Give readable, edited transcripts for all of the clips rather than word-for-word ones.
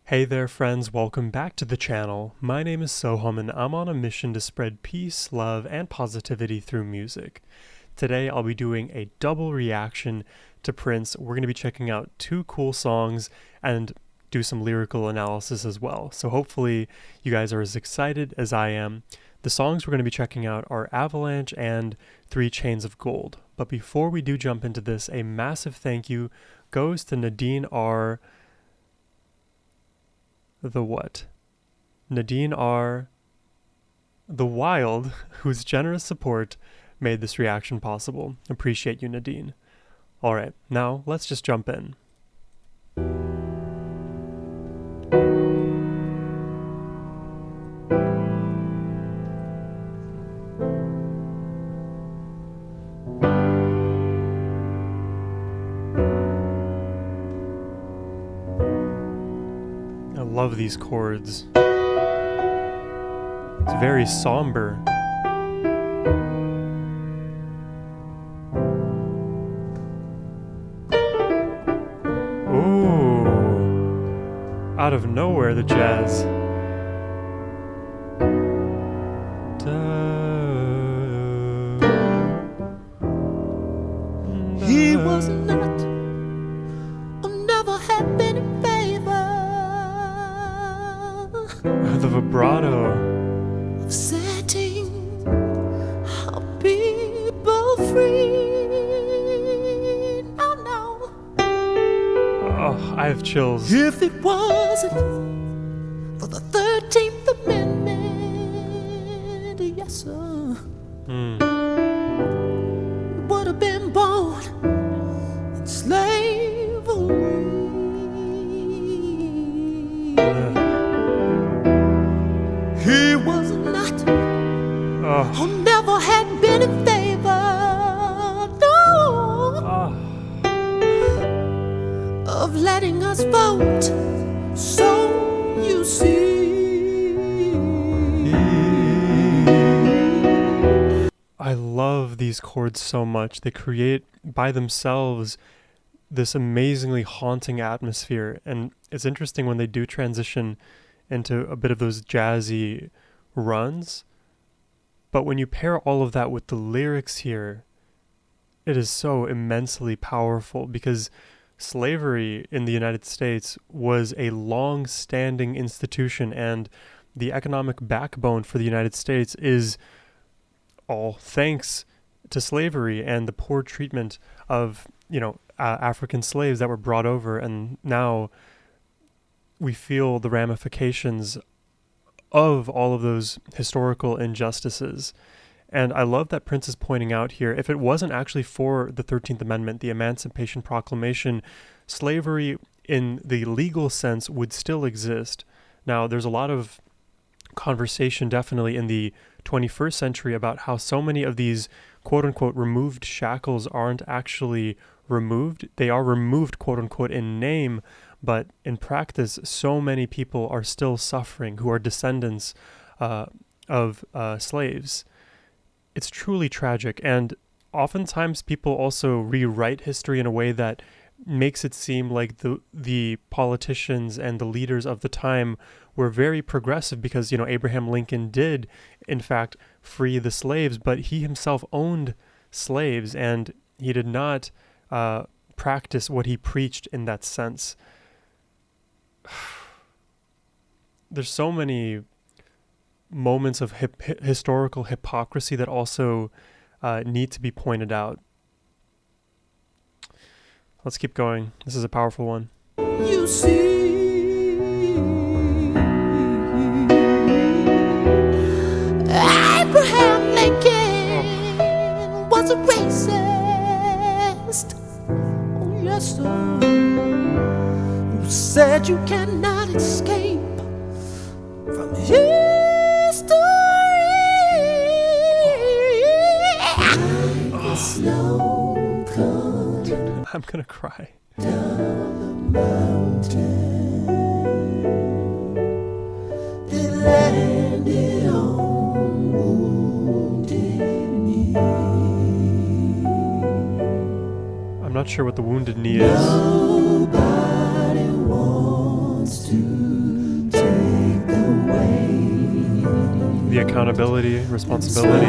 Hey there friends, welcome back to the channel. My name is Sohum and I'm on a mission to spread peace, love, and positivity through music. Today I'll be doing a double reaction to Prince. We're going to be checking out two cool songs and do some lyrical analysis as well. So hopefully you guys are as excited as I am. The songs we're going to be checking out are Avalanche and 3 Chains of Gold. But before we do jump into this, a massive thank you goes to Nadine R. Nadine R. The Wild, whose generous support made this reaction possible. Appreciate you, Nadine. Alright, now let's just jump in. I love these chords. It's very somber. Ooh. Out of nowhere, the jazz. He was not, or never had been in favor. The vibrato. Of setting our people free. No, no. Oh, I have chills. If it wasn't for the 13th Amendment, yes, sir, would have been born in slavery. He was not, or never had been in favor, no, of letting us vote. So you see, I love these chords so much. They create by themselves this amazingly haunting atmosphere, and it's interesting when they do transition into a bit of those jazzy runs, but when you pair all of that with the lyrics here, it is so immensely powerful because slavery in the United States was a long-standing institution, and the economic backbone for the United States is all thanks to slavery and the poor treatment of, African slaves that were brought over, and now we feel the ramifications of all of those historical injustices. And I love that Prince is pointing out here, if it wasn't actually for the 13th Amendment, the Emancipation Proclamation, slavery in the legal sense would still exist. Now, there's a lot of conversation definitely in the 21st century about how so many of these quote-unquote removed shackles aren't actually removed. They are removed quote-unquote in name, but in practice, so many people are still suffering who are descendants of slaves. It's truly tragic, and oftentimes people also rewrite history in a way that makes it seem like the politicians and the leaders of the time were very progressive because, Abraham Lincoln did, in fact, free the slaves, but he himself owned slaves, and he did not practice what he preached in that sense. There's so many moments of historical hypocrisy that also need to be pointed out. Let's keep going. This is a powerful one. you see, Abraham Lincoln was a racist. Oh, yes, sir. Who said you cannot escape from history. The snow coming I'm gonna cry. down the mountain, it landed on wounded knee. not sure what the wounded knee is. Nobody wants to accountability, responsibility.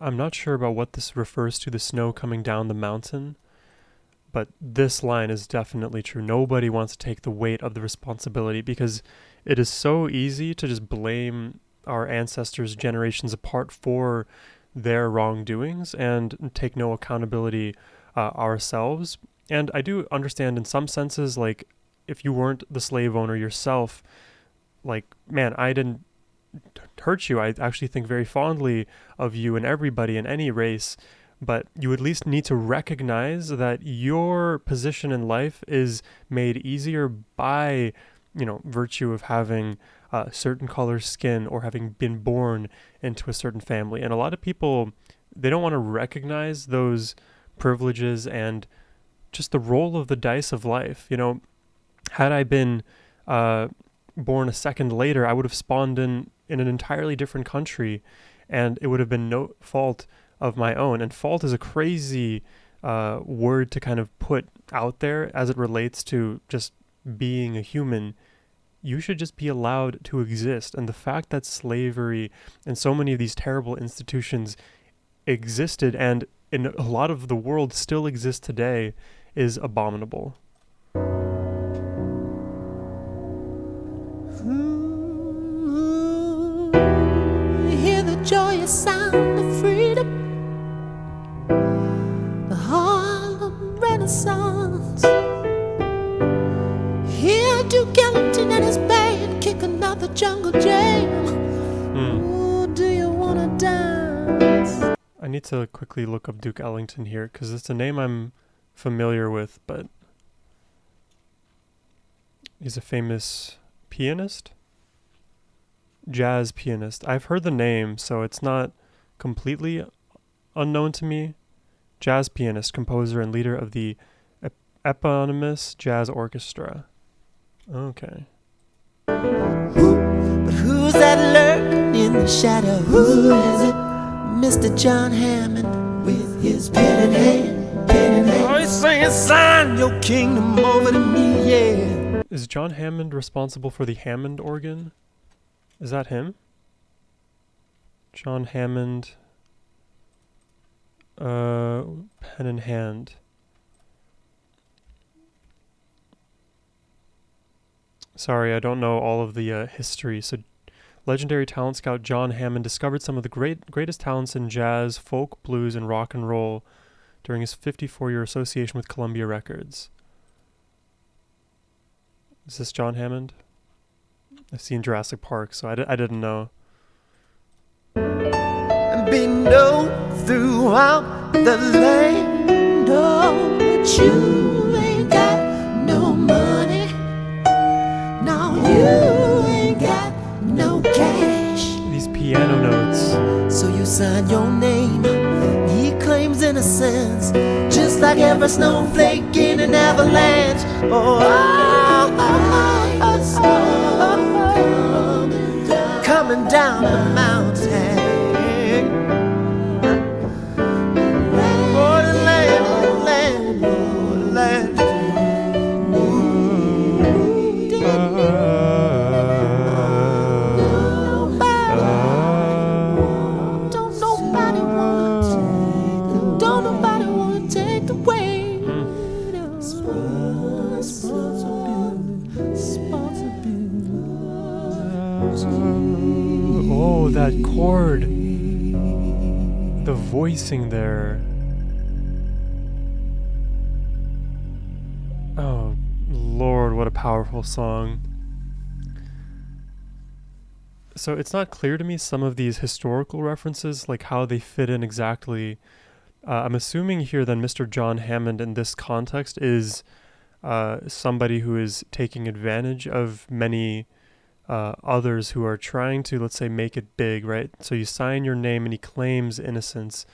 I'm not sure about what this refers to, the snow coming down the mountain, but this line is definitely true. Nobody wants to take the weight of the responsibility because it is so easy to just blame our ancestors generations apart for their wrongdoings and take no accountability ourselves. And I do understand in some senses, like, if you weren't the slave owner yourself, like, man, I didn't hurt you. I actually think very fondly of you and everybody in any race, but you at least need to recognize that your position in life is made easier by, virtue of having a certain color skin or having been born into a certain family. And a lot of people, they don't want to recognize those privileges and just the roll of the dice of life. Had I been born a second later, I would have spawned in an entirely different country, and it would have been no fault of my own. And fault is a crazy word to kind of put out there as it relates to just being a human. You should just be allowed to exist. And the fact that slavery and so many of these terrible institutions existed and in a lot of the world still exist today is abominable. Hear the joyous sound of freedom, the Harlem Renaissance. Hear Duke Ellington and his band kick another jungle jam. Ooh, do you wanna dance? I need to quickly look up Duke Ellington here because it's a name I'm familiar with, but he's a famous pianist, jazz pianist. I've heard the name, so it's not completely unknown to me. Jazz pianist, composer, and leader of the eponymous jazz orchestra. Okay. But who's that lurking in the shadow? Who is it? Mr. John Hammond with his pen in hand, pen in hand. Oh, he's saying, sign your kingdom over to me, yeah. Is John Hammond responsible for the Hammond organ? Is that him? John Hammond, pen in hand. Sorry, I don't know all of the history. So, legendary talent scout John Hammond discovered some of the greatest talents in jazz, folk, blues, and rock and roll during his 54-year association with Columbia Records. Is this John Hammond? I've seen Jurassic Park, so I didn't know. Be known throughout the land, oh, but you ain't got no money. No, you ain't got no cash. These piano notes. So you sign your name. He claims innocence, just like every snowflake in an avalanche. Coming down the mountain. Oh, the land, oh, the land, oh, the land. Don't nobody wanna take the weight. Oh, that chord. The voicing there. Oh, Lord, what a powerful song. So it's not clear to me some of these historical references, like how they fit in exactly. I'm assuming here that Mr. John Hammond in this context is somebody who is taking advantage of many others who are trying to, let's say, make it big, right? So you sign your name and he claims innocence,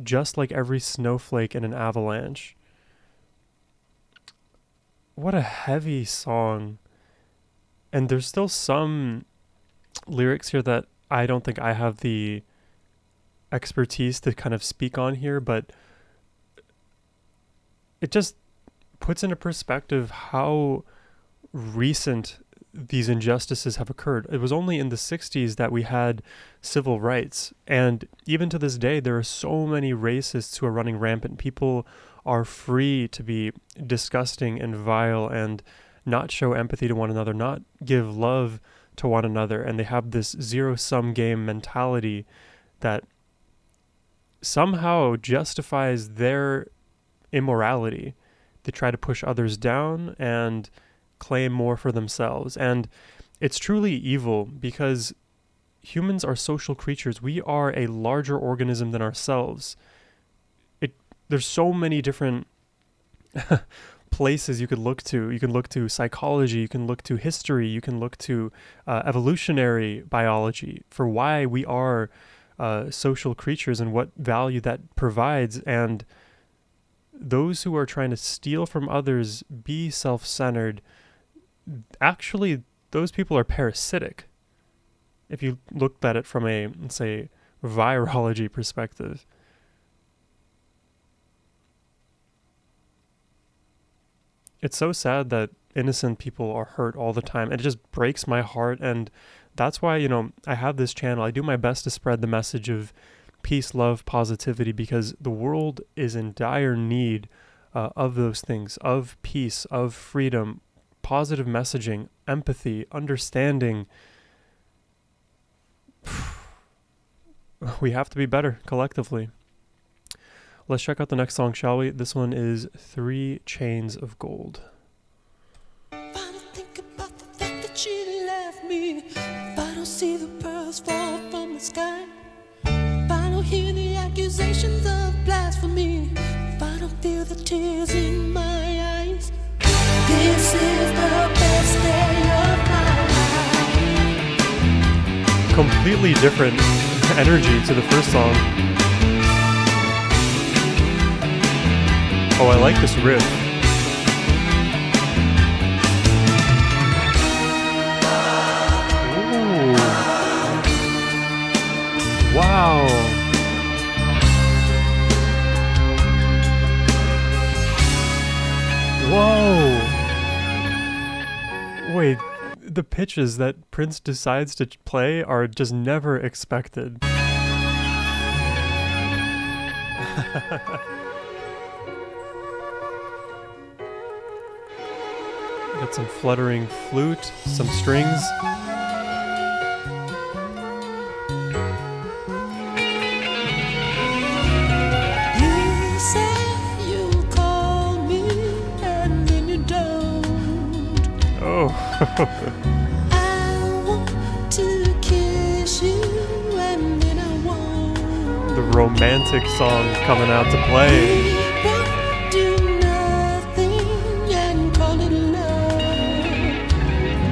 just like every snowflake in an avalanche. What a heavy song. And there's still some lyrics here that I don't think I have the expertise to kind of speak on here, but it just puts into perspective how recent these injustices have occurred. It was only in the 60s that we had civil rights. And even to this day, there are so many racists who are running rampant. People are free to be disgusting and vile and not show empathy to one another, not give love to one another. And they have this zero-sum game mentality that somehow justifies their immorality. They try to push others down and claim more for themselves. And it's truly evil because humans are social creatures. We are a larger organism than ourselves. There's so many different places you could look to. You can look to psychology, you can look to history, you can look to evolutionary biology for why we are social creatures and what value that provides. And those who are trying to steal from others, be self-centered, actually, those people are parasitic. If you looked at it from a, let's say, virology perspective. It's so sad that innocent people are hurt all the time. And it just breaks my heart. And that's why, I have this channel. I do my best to spread the message of peace, love, positivity, because the world is in dire need of those things, of peace, of freedom, positive messaging, empathy, understanding. We have to be better collectively. Let's check out the next song, shall we? This one is 3 Chains of Gold. If I don't think about the fact that she left me, if I don't see the pearls fall from the sky, if I don't hear the accusations of blasphemy, if I don't feel the tears in my eyes, this is the best day of my life. Completely different energy to the first song. Oh, I like this riff. Ooh. Wow. Whoa. Wait, the pitches that Prince decides to play are just never expected. Got some fluttering flute, some strings. You say you'll call me and then you don't. Oh. I want to kiss you and then I won't. The romantic song coming out to play.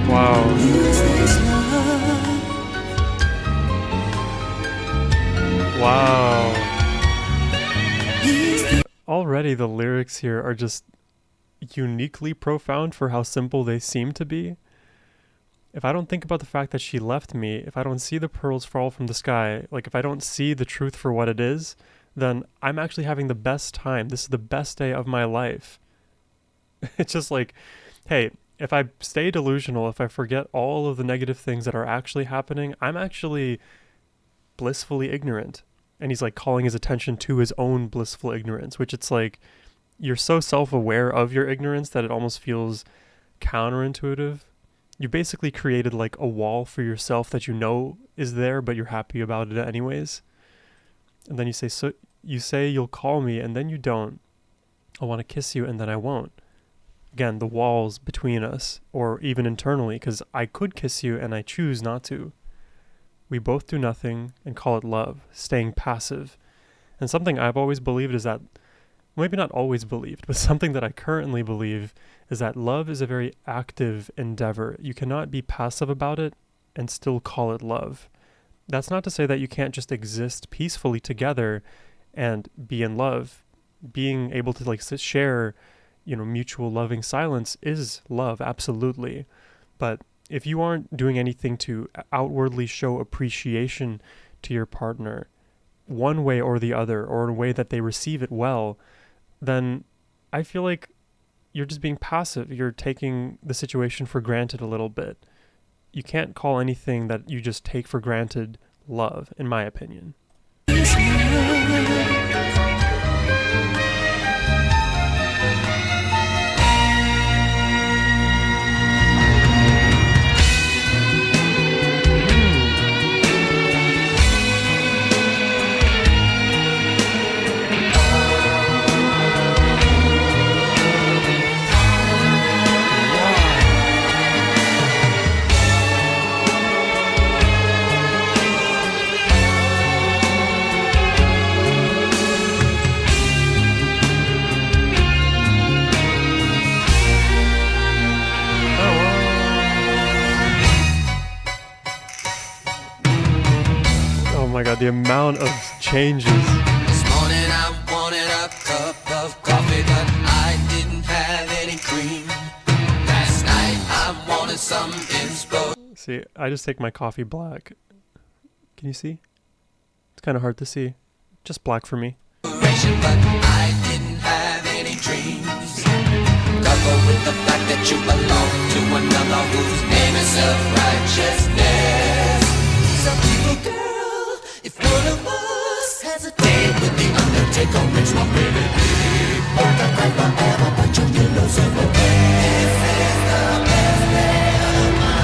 Wow. Wow. Already the lyrics here are just uniquely profound for how simple they seem to be. If I don't think about the fact that she left me, if I don't see the pearls fall from the sky, like if I don't see the truth for what it is, then I'm actually having the best time. This is the best day of my life. It's just like, hey, if I stay delusional, if I forget all of the negative things that are actually happening, I'm actually blissfully ignorant. And he's like calling his attention to his own blissful ignorance, which it's like, you're so self-aware of your ignorance that it almost feels counterintuitive. You basically created like a wall for yourself that you know is there, but you're happy about it anyways. And then you say you'll call me and then you don't. I want to kiss you and then I won't. Again, the walls between us, or even internally, because I could kiss you and I choose not to. We both do nothing and call it love, staying passive. And something I've always believed is that, maybe not always believed, but something that I currently believe is that love is a very active endeavor. You cannot be passive about it and still call it love. That's not to say that you can't just exist peacefully together and be in love. Being able to like share mutual loving silence is love, absolutely. But if you aren't doing anything to outwardly show appreciation to your partner, one way or the other, or in a way that they receive it well, then I feel like you're just being passive. You're taking the situation for granted a little bit. You can't call anything that you just take for granted love, in my opinion. Oh my god, the amount of changes. This morning I wanted a cup of coffee, but I didn't have any cream. Last night I wanted some inspo. See, I just take my coffee black. Can you see? It's kind of hard to see. Just black for me. But I didn't have any dreams. Coupled with the fact that you belong to another whose name is self-righteousness. Some people, girl, if one of us has a date with the Undertaker, which one will it be? Both are great forever, but you will lose them away. This is the best day of my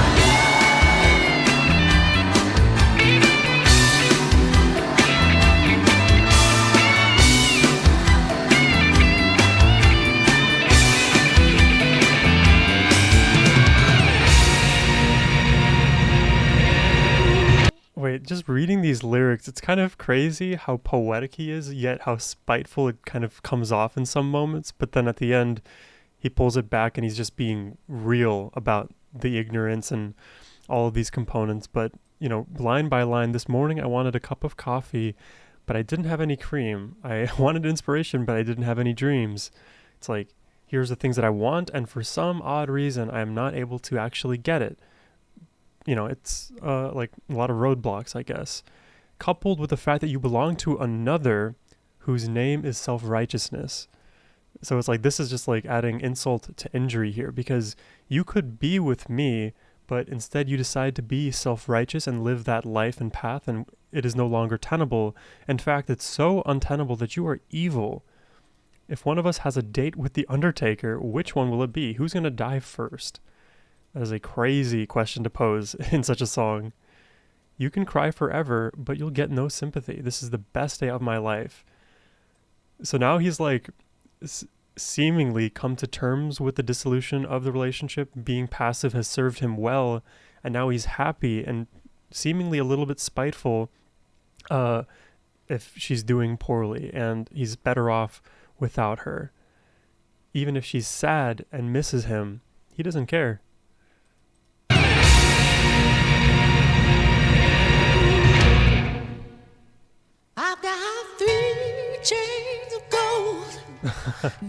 Wait, just reading these lyrics, it's kind of crazy how poetic he is, yet how spiteful it kind of comes off in some moments. But then at the end, he pulls it back and he's just being real about the ignorance and all of these components. But, you know, line by line, this morning I wanted a cup of coffee, but I didn't have any cream. I wanted inspiration, but I didn't have any dreams. It's like, here's the things that I want, and for some odd reason, I am not able to actually get it. You know, it's like a lot of roadblocks, I guess, coupled with the fact that you belong to another whose name is self-righteousness. So it's like, this is just like adding insult to injury here, because you could be with me, but instead you decide to be self-righteous and live that life and path, and it is no longer tenable. In fact, it's so untenable that you are evil. If one of us has a date with the Undertaker, which one will it be? Who's going to die first? That is a crazy question to pose in such a song. You can cry forever, but you'll get no sympathy. This is the best day of my life. So now he's like seemingly come to terms with the dissolution of the relationship. Being passive has served him well, and now he's happy and seemingly a little bit spiteful if she's doing poorly, and he's better off without her. Even if she's sad and misses him, he doesn't care. I've got 3 chains of gold.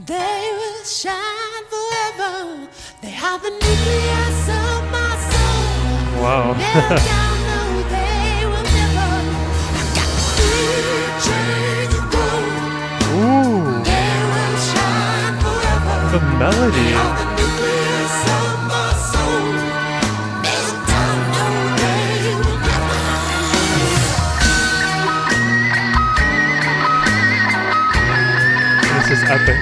They will shine forever. They have the nucleus of my soul. Wow. Never down, no, they will never. I've got 3 chains of gold. Ooh. They will shine forever. The melody. They have the nucleus of my soul. Never down, no, they will never. This is epic.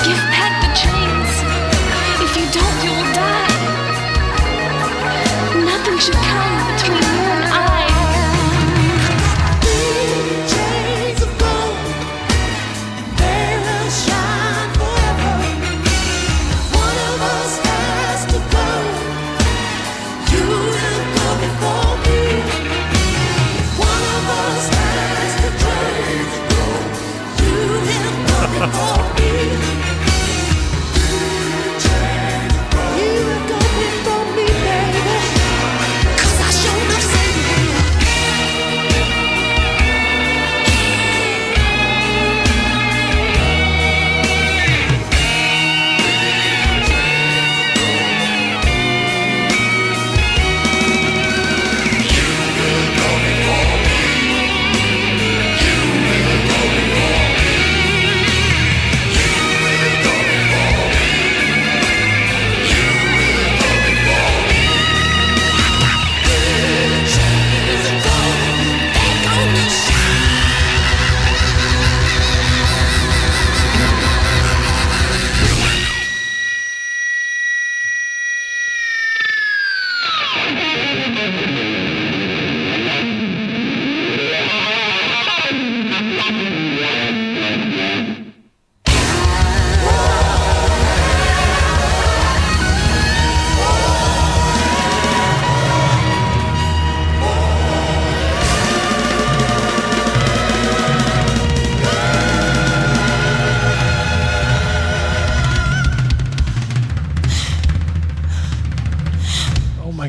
Give back the chains. If you don't, you'll die. Nothing should come between you and I. 3 chains of gold. They will shine forever. One of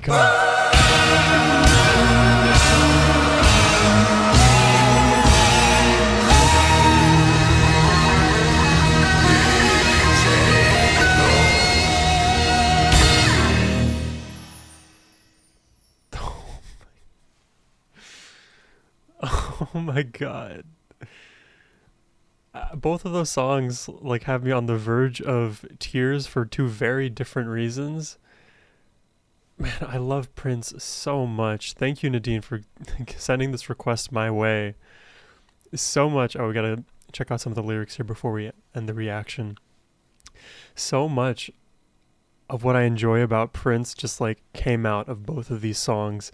God. Oh my God. Both of those songs like have me on the verge of tears for two very different reasons. Man, I love Prince so much. Thank you, Nadine, for sending this request my way. So much. Oh, we gotta check out some of the lyrics here before we end the reaction. So much of what I enjoy about Prince just like came out of both of these songs.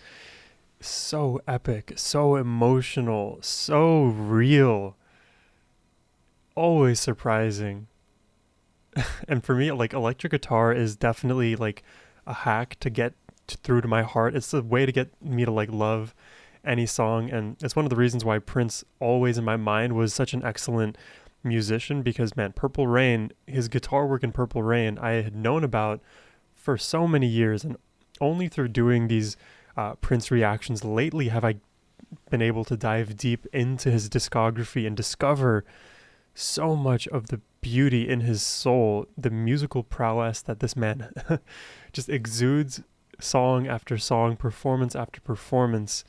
So epic, so emotional, so real. Always surprising. And for me, like electric guitar is definitely like a hack to get through to my heart. It's a way to get me to like love any song, and it's one of the reasons why Prince always in my mind was such an excellent musician, because man, Purple Rain, his guitar work in Purple Rain, I had known about for so many years, and only through doing these Prince reactions lately have I been able to dive deep into his discography and discover so much of the beauty in his soul, the musical prowess that this man just exudes, song after song, performance after performance,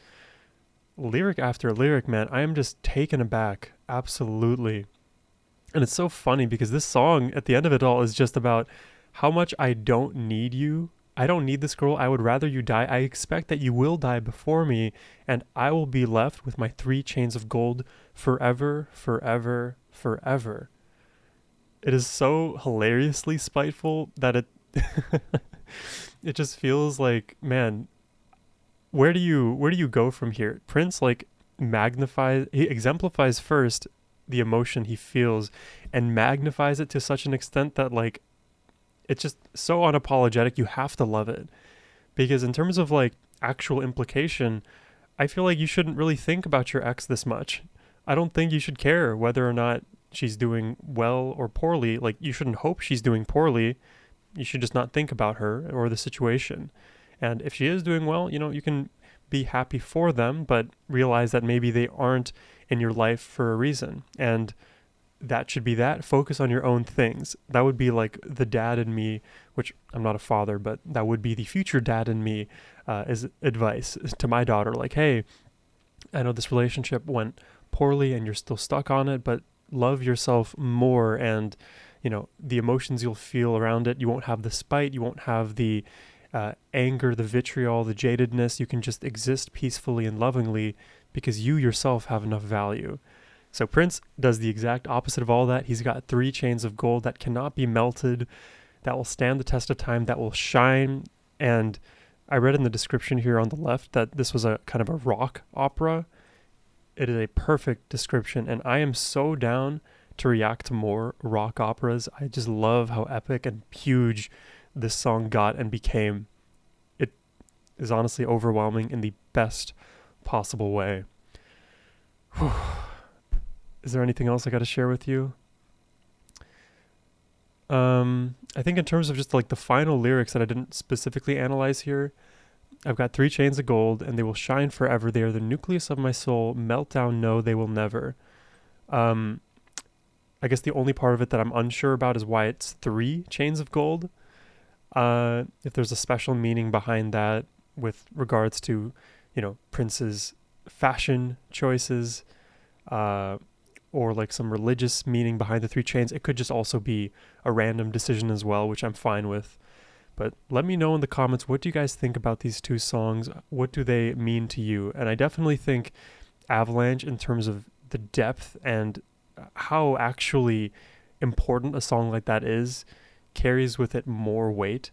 lyric after lyric. Man, I am just taken aback, absolutely. And it's so funny because this song at the end of it all is just about how much I don't need you. I don't need this girl. I would rather you die. I expect that you will die before me, and I will be left with my 3 chains of gold forever, forever, forever. It is so hilariously spiteful that it it just feels like, man, where do you go from here? Prince like he exemplifies first the emotion he feels and magnifies it to such an extent that like it's just so unapologetic. You have to love it, because in terms of like actual implication, I feel like you shouldn't really think about your ex this much. I don't think you should care whether or not she's doing well or poorly. Like, you shouldn't hope she's doing poorly. You should just not think about her or the situation. And if she is doing well, you know, you can be happy for them, but realize that maybe they aren't in your life for a reason. And that should be that. Focus on your own things. That would be like the dad in me, which I'm not a father, but that would be the future dad in me, as advice to my daughter. Like, hey, I know this relationship went poorly and you're still stuck on it, but love yourself more, and you know, the emotions you'll feel around it. You won't have the spite, you won't have the anger, the vitriol, the jadedness. You can just exist peacefully and lovingly because you yourself have enough value. So Prince does the exact opposite of all that. He's got 3 chains of gold that cannot be melted, that will stand the test of time, that will shine. And I read in the description here on the left that this was a kind of a rock opera. It is a perfect description, and I am so down to react to more rock operas. I just love how epic and huge this song got and became. It is honestly overwhelming in the best possible way. Whew. Is there anything else I got to share with you? I think in terms of just like the final lyrics that I didn't specifically analyze here, I've got 3 chains of gold, and they will shine forever. They are the nucleus of my soul. Melt down, no, they will never. I guess the only part of it that I'm unsure about is why it's 3 chains of gold. If there's a special meaning behind that with regards to, you know, Prince's fashion choices, or like some religious meaning behind the 3 chains. It could just also be a random decision as well, which I'm fine with. But let me know in the comments, what do you guys think about these 2 songs? What do they mean to you? And I definitely think Avalanche, in terms of the depth and how actually important a song like that is, carries with it more weight.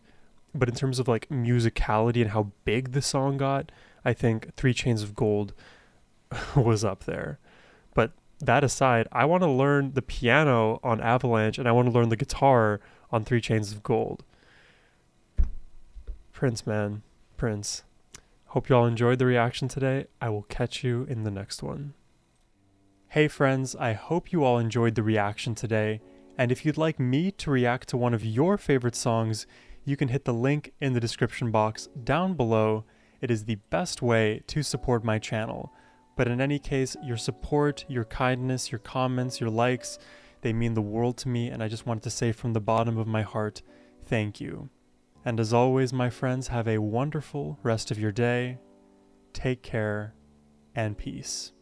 But in terms of like musicality and how big the song got, I think 3 Chains of Gold was up there. But that aside, I want to learn the piano on Avalanche, and I want to learn the guitar on 3 Chains of Gold. Prince, man. Prince. Hope you all enjoyed the reaction today. I will catch you in the next one. Hey friends, I hope you all enjoyed the reaction today. And if you'd like me to react to one of your favorite songs, you can hit the link in the description box down below. It is the best way to support my channel. But in any case, your support, your kindness, your comments, your likes, they mean the world to me, and I just wanted to say from the bottom of my heart, thank you. And as always, my friends, have a wonderful rest of your day. Take care and peace.